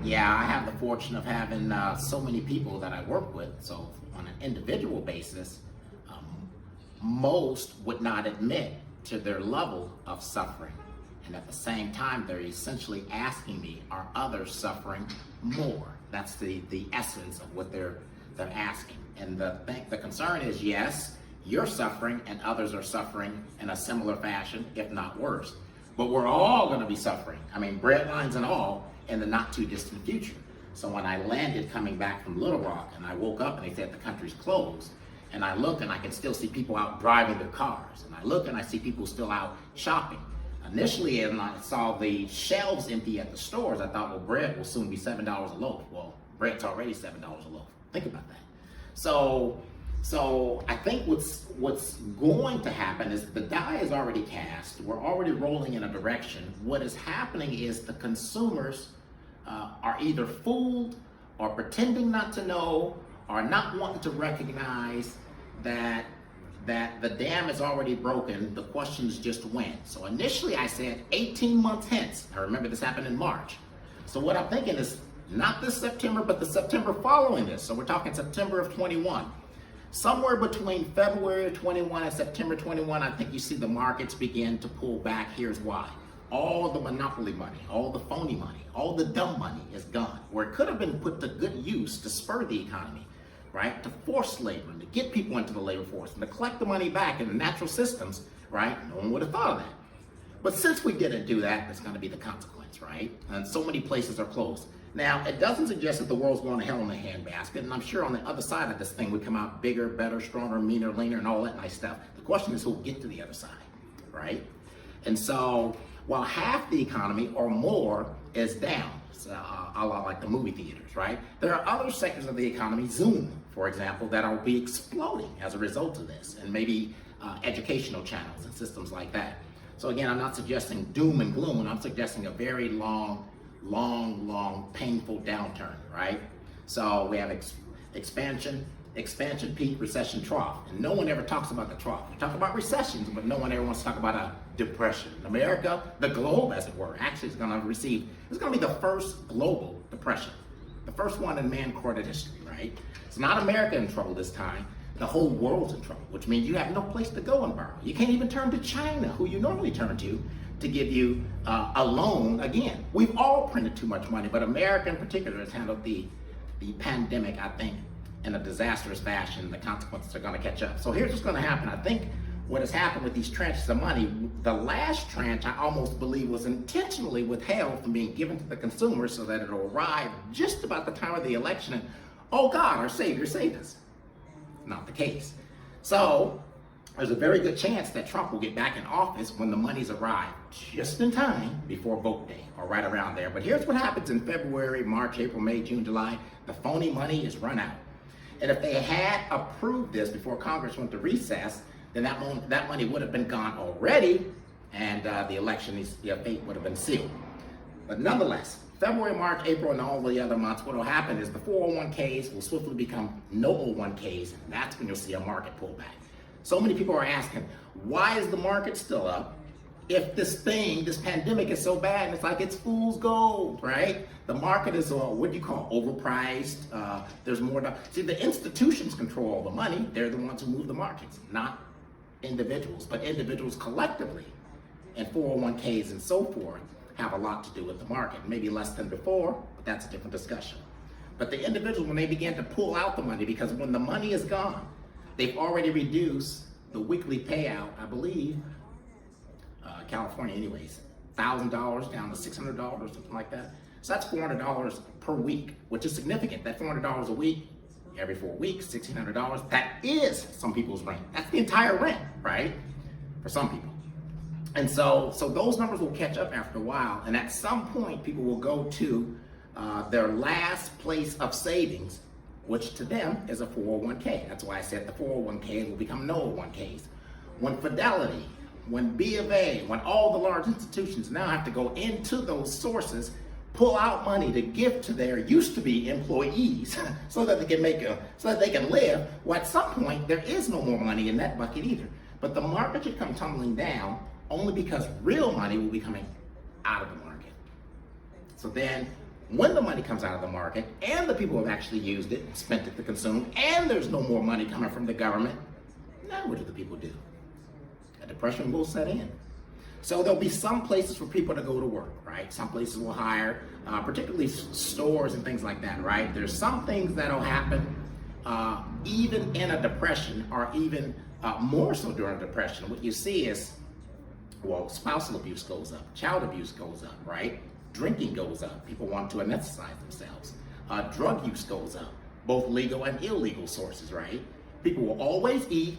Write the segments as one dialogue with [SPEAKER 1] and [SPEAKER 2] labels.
[SPEAKER 1] Yeah, I have the fortune of having so many people that I work with. So on an individual basis, um, most would not admit to their level of suffering. And at the same time, they're essentially asking me, are others suffering more? That's the essence of what they're asking. And the concern is, yes, you're suffering and others are suffering in a similar fashion, if not worse. But we're all going to be suffering. I mean, breadlines and all, in the not too distant future. So when I landed coming back from Little Rock and I woke up and they said the country's closed, and I look and I can still see people out driving their cars, and I look and I see people still out shopping. Initially, and I saw the shelves empty at the stores, I thought, well, bread will soon be $7 a loaf. Well, bread's already $7 a loaf. Think about that. So I think what's going to happen is the die is already cast. We're already rolling in a direction. What is happening is the consumers are either fooled or pretending not to know or not wanting to recognize that the dam is already broken. The question is just when. So initially I said 18 months hence. I remember this happened in March. So what I'm thinking is not this September, but the September following this. So we're talking September of 21. Somewhere between February 21 and September 21, I think you see the markets begin to pull back. Here's why. All the monopoly money, all the phony money, all the dumb money is gone. Where it could have been put to good use to spur the economy, right? To force labor and to get people into the labor force and to collect the money back in the natural systems, right? No one would have thought of that. But since we didn't do that, that's going to be the consequence, right? And so many places are closed. Now, it doesn't suggest that the world's going to hell in a handbasket, and I'm sure on the other side of this thing we come out bigger, better, stronger, meaner, leaner, and all that nice stuff. The question is who'll get to the other side, right? And so, while half the economy or more is down, a lot like the movie theaters, right? There are other sectors of the economy, Zoom, for example, that will be exploding as a result of this, and maybe educational channels and systems like that. So again, I'm not suggesting doom and gloom. I'm suggesting a very long, painful downturn, right? So we have expansion peak, recession trough. And no one ever talks about the trough. We talk about recessions, but no one ever wants to talk about a depression. America, the globe as it were, actually is going to be the first global depression. The first one in man-recorded history, right? It's not America in trouble this time. The whole world's in trouble, which means you have no place to go and borrow. You can't even turn to China, who you normally turn to give you a loan. Again, we've all printed too much money, but America in particular has handled the pandemic, I think, in a disastrous fashion. The consequences are going to catch up. So here's what's going to happen. I think what has happened with these tranches of money, the last tranche I almost believe was intentionally withheld from being given to the consumers so that it'll arrive just about the time of the election and, oh God, our Savior saved us. Not the case. So there's a very good chance that Trump will get back in office when the money's arrived just in time before vote day or right around there. But here's what happens in February, March, April, May, June, July. The phony money is run out. And if they had approved this before Congress went to recess, then that money would have been gone already, and the election, the fate would have been sealed. But nonetheless, February, March, April, and all the other months, what will happen is the 401ks will swiftly become no 01ks, and that's when you'll see a market pullback. So many people are asking, why is the market still up if this pandemic is so bad? And it's like, it's fool's gold, right? The market is, what do you call, overpriced. There's more. See, the institutions control all the money. They're the ones who move the markets, not individuals. But individuals collectively and 401ks and so forth have a lot to do with the market. Maybe less than before, but that's a different discussion. But the individuals, when they begin to pull out the money, because when the money is gone, they've already reduced the weekly payout, I believe, California anyways, $1,000 down to $600 or something like that. So that's $400 per week, which is significant. That $400 a week, every 4 weeks, $1,600, that is some people's rent. That's the entire rent, right? For some people. And so those numbers will catch up after a while, and at some point people will go to their last place of savings, which to them is a 401k. That's why I said the 401ks will become no 01ks. When Fidelity, when B of A, when all the large institutions now have to go into those sources, pull out money to give to their used-to-be employees so that they can live, well, at some point there is no more money in that bucket either. But the market should come tumbling down only because real money will be coming out of the market. So then When the money comes out of the market and the people have actually used it, spent it to consume, and there's no more money coming from the government, now what do the people do? A depression will set in. So there'll be some places for people to go to work, right? Some places will hire, particularly stores and things like that, right? There's some things that'll happen even in a depression, or even more so during a depression. What you see is, well, spousal abuse goes up, child abuse goes up, right? Drinking goes up. People want to anesthetize themselves. Drug use goes up, both legal and illegal sources, right? People will always eat.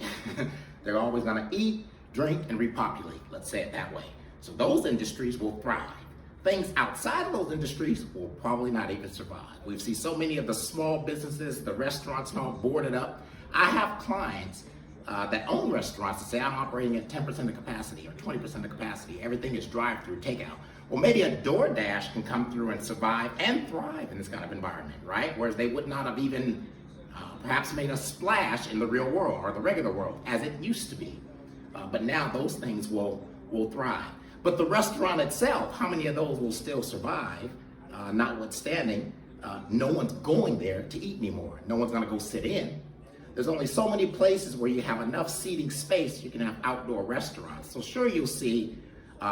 [SPEAKER 1] They're always going to eat, drink, and repopulate. Let's say it that way. So those industries will thrive. Things outside of those industries will probably not even survive. We've seen so many of the small businesses, the restaurants, all boarded up. I have clients that own restaurants that say, I'm operating at 10% of capacity or 20% of capacity. Everything is drive-through, takeout. Well, maybe a DoorDash can come through and survive and thrive in this kind of environment, right? Whereas they would not have even perhaps made a splash in the real world or the regular world as it used to be. But now those things will thrive. But the restaurant itself, how many of those will still survive? Notwithstanding, no one's going there to eat anymore. No one's gonna go sit in. There's only so many places where you have enough seating space you can have outdoor restaurants. So sure, you'll see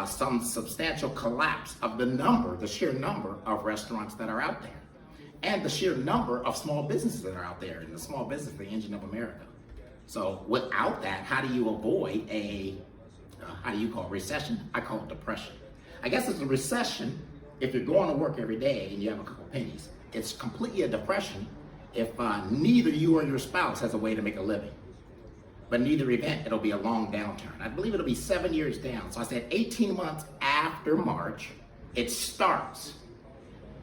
[SPEAKER 1] some substantial collapse of the sheer number of restaurants that are out there, and the sheer number of small businesses that are out there, and the small business, the engine of America. So without that, how do you avoid how do you call it, recession? I call it depression. I guess it's a recession if you're going to work every day and you have a couple pennies. It's completely a depression if neither you or your spouse has a way to make a living. But in either event, it'll be a long downturn. I believe it'll be 7 years down. So I said 18 months after March, it starts.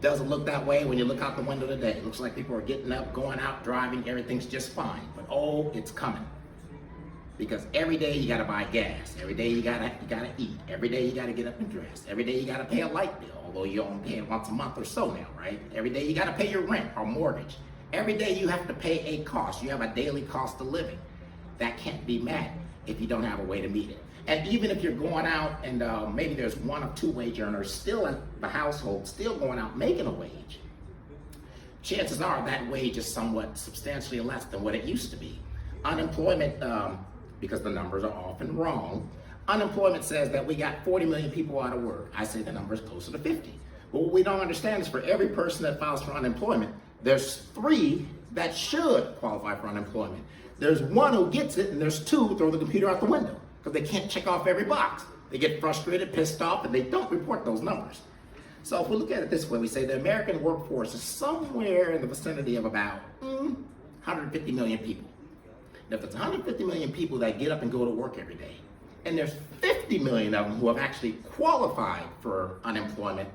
[SPEAKER 1] Doesn't look that way when you look out the window today. It looks like people are getting up, going out, driving, everything's just fine. But oh, it's coming. Because every day you gotta buy gas. Every day you gotta eat. Every day you gotta get up and dress. Every day you gotta pay a light bill, although you only pay it once a month or so now, right? Every day you gotta pay your rent or mortgage. Every day you have to pay a cost. You have a daily cost of living. That can't be met if you don't have a way to meet it. And even if you're going out and maybe there's one or two wage earners still in the household, still going out making a wage, chances are that wage is somewhat substantially less than what it used to be. Unemployment, because the numbers are often wrong, unemployment says that we got 40 million people out of work. I say the number is closer to 50. But what we don't understand is for every person that files for unemployment, there's 3 that should qualify for unemployment. There's 1 who gets it, and there's 2 who throw the computer out the window because they can't check off every box. They get frustrated, pissed off, and they don't report those numbers. So if we look at it this way, we say the American workforce is somewhere in the vicinity of about 150 million people. Now, if it's 150 million people that get up and go to work every day, and there's 50 million of them who have actually qualified for unemployment,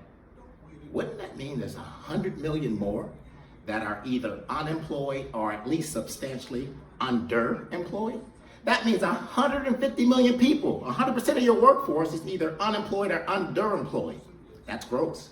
[SPEAKER 1] wouldn't that mean there's 100 million more that are either unemployed or at least substantially underemployed? That means 150 million people, 100% of your workforce is either unemployed or underemployed. That's gross.